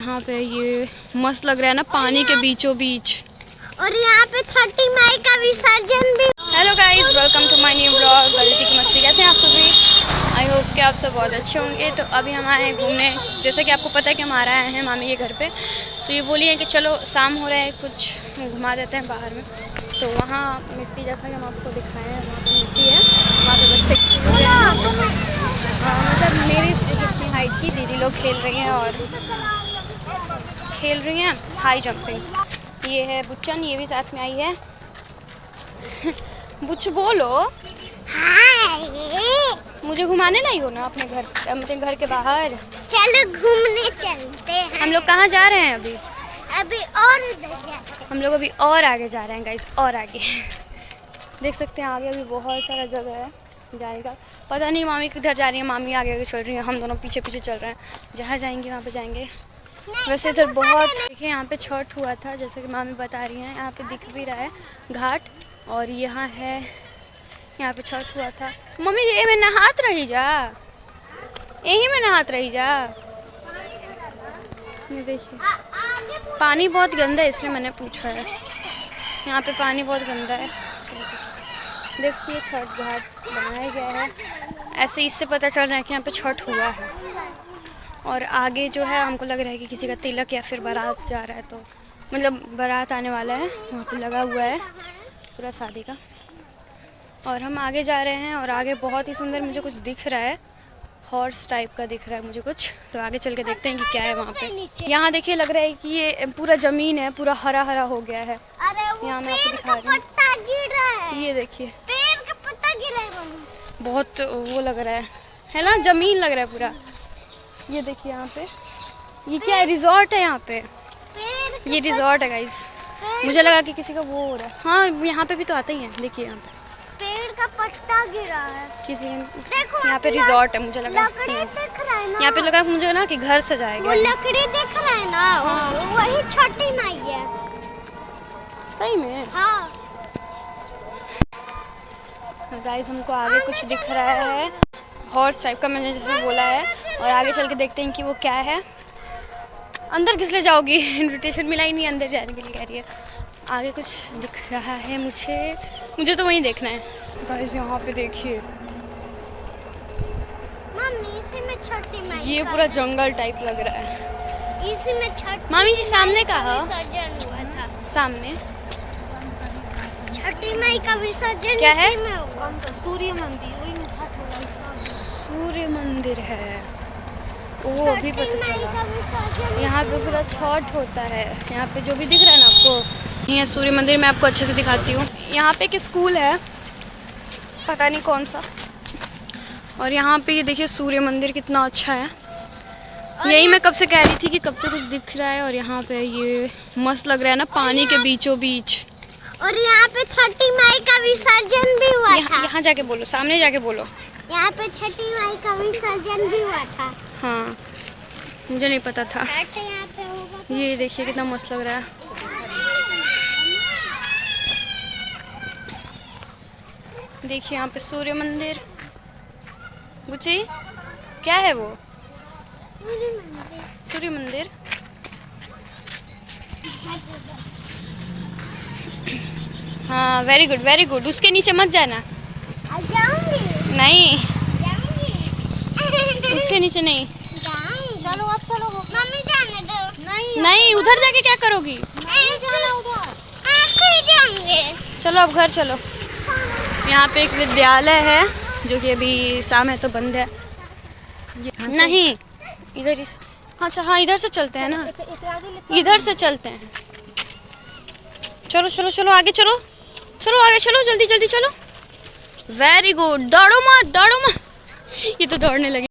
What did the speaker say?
यहाँ पे ये मस्त लग रहा है ना, पानी के बीचों बीच। और यहाँ पे छठी माई का विसर्जन भी। Hello guys, welcome to my new blog गलती की मस्ती। कैसे हैं आप सभी? आई होप कि आप सब बहुत अच्छे होंगे। तो अभी हम आए हैं घूमने। जैसे कि आपको पता है कि हम आ रहे हैं मामी के घर पे, तो ये बोली है कि चलो शाम हो रहा है, कुछ घुमा देते हैं बाहर में। तो वहाँ मिट्टी, जैसा कि हम आपको दिखाएँ हैं, वहाँ पर मिट्टी है, वहाँ पर बच्चे मतलब मेरी जितनी हाइट की दीदी लोग खेल रही हैं और खेल रही हैं हाई जंपिंग। ये है बुच्चन, ये भी साथ में आई है। बुच्च बोलो हाय, मुझे घुमाने नहीं हो ना अपने घर के बाहर। चलो घूमने चलते हैं। हम लोग कहाँ जा रहे हैं अभी? अभी और उधर जाते हैं। हम लोग अभी और आगे जा रहे हैं गाइस, और आगे। देख सकते हैं आगे अभी बहुत सारा जगह है जाने का। पता नहीं मामी किधर जा रही है, मामी आगे आगे चल रही है, हम दोनों पीछे पीछे चल रहे हैं। जहाँ जाएंगे वहाँ पे जाएंगे। वैसे इधर बहुत देखिए, यहाँ पे छठ हुआ था जैसे कि मामी बता रही हैं। यहाँ पे दिख भी रहा है घाट, और यहाँ है, यहाँ पे छठ हुआ था। मम्मी ये में नहात रही जा, यही में नहात रही जा। ये देखिए पानी बहुत गंदा है, इसलिए मैंने पूछा है। यहाँ पे पानी बहुत गंदा है। देखिए छठ घाट बनाया गया है ऐसे, इससे पता चल रहा है कि यहाँ पे छठ हुआ है। और आगे जो है हमको लग रहा है कि किसी का तिलक या फिर बारात जा रहा है, तो मतलब बारात आने वाला है, वहाँ पे लगा हुआ है पूरा शादी का। और हम आगे जा रहे हैं और आगे बहुत ही सुंदर मुझे कुछ दिख रहा है, हॉर्स टाइप का दिख रहा है मुझे कुछ। तो आगे चल के देखते हैं कि क्या है वहाँ पे। यहाँ देखिए लग रहा है कि ये पूरा ज़मीन है, पूरा हरा हरा हो गया है। यहाँ मैं आपको दिखा रही हूँ, ये देखिए पेड़ का पत्ता गिरा है। बहुत वो लग रहा है ना, ज़मीन लग रहा है पूरा। ये देखिए यहाँ पे, ये क्या है, रिजॉर्ट है यहाँ पे। ये रिजॉर्ट है गाइस, मुझे लगा कि किसी का वो हो रहा है। हाँ यहाँ पे भी तो आते ही हैं, देखिए यहाँ पे पेड़ का पत्ता गिरा है किसी यहाँ पे रिजॉर्ट है। मुझे लगा यहाँ पे लगा मुझे ना कि घर सजाया गया। लकड़ी दिख रहा है ना, हाँ। वही छठी माई है। सही में? हाँ गाइस हमको आगे कुछ दिख रहा है, हॉर्स टाइप का, मैंने जैसे बोला है। और आगे चल के देखते हैं कि वो क्या है। अंदर किस ले जाओगी? इनविटेशन मिला ही नहीं अंदर जाने के लिए, कह रही है। आगे कुछ दिख रहा है मुझे तो वहीं देखना है। गाइस यहाँ पे देखिए, इसी में छठी माई ये पूरा जंगल टाइप लग रहा है। इसी में छठी मामी जी सामने कहा विसर्जन हुआ था। सामने छठी माई का विसर्जन क्या है? इसी में होगा। सूर्य मंदिर, वही में छठ होगा। सूर्य मंदिर है, वो अभी पता चला। यहाँ पे पूरा छठ होता है। यहाँ पे जो भी दिख रहा है ना आपको, ये सूर्य मंदिर। मैं आपको अच्छे से दिखाती हूँ। यहाँ पे एक स्कूल है, पता नहीं कौन सा। और यहाँ पे ये देखिए सूर्य मंदिर कितना अच्छा है। यही मैं कब से कह रही थी कि कब से कुछ दिख रहा है। और यहाँ पे ये मस्त लग रहा है ना, पानी के बीचों बीच। और यहाँ पे छठी माई का विसर्जन भी हुआ था। यहाँ जाके बोलो, सामने जाके बोलो। यहाँ पे छठी माई का विसर्जन भी हुआ था। हाँ मुझे नहीं पता था। यहाँ पे होगा। ये देखिए कितना मस्त लग रहा है। देखिए यहाँ पे सूर्य मंदिर। गुची क्या है वो? सूर्य मंदिर। हाँ वेरी गुड वेरी गुड। उसके नीचे मत जाना। जाऊंगी। नहीं जाऊंगी। उसके नीचे नहीं। चलो आप चलो। मम्मी जाने दो। नहीं उधर जाके क्या करोगी? नहीं जाना उधर। फिर जाऊंगे। चलो अब घर चलो। यहाँ पे एक विद्यालय है जो कि अभी शाम है तो बंद है। नहीं इधर इस, अच्छा हाँ इधर से चलते हैं ना, इधर से चलते हैं। चलो चलो चलो आगे चलो, चलो आगे चलो, जल्दी जल्दी चलो। Very good. दौड़ो मत, दौड़ो मत। ये तो दौड़ने लगी।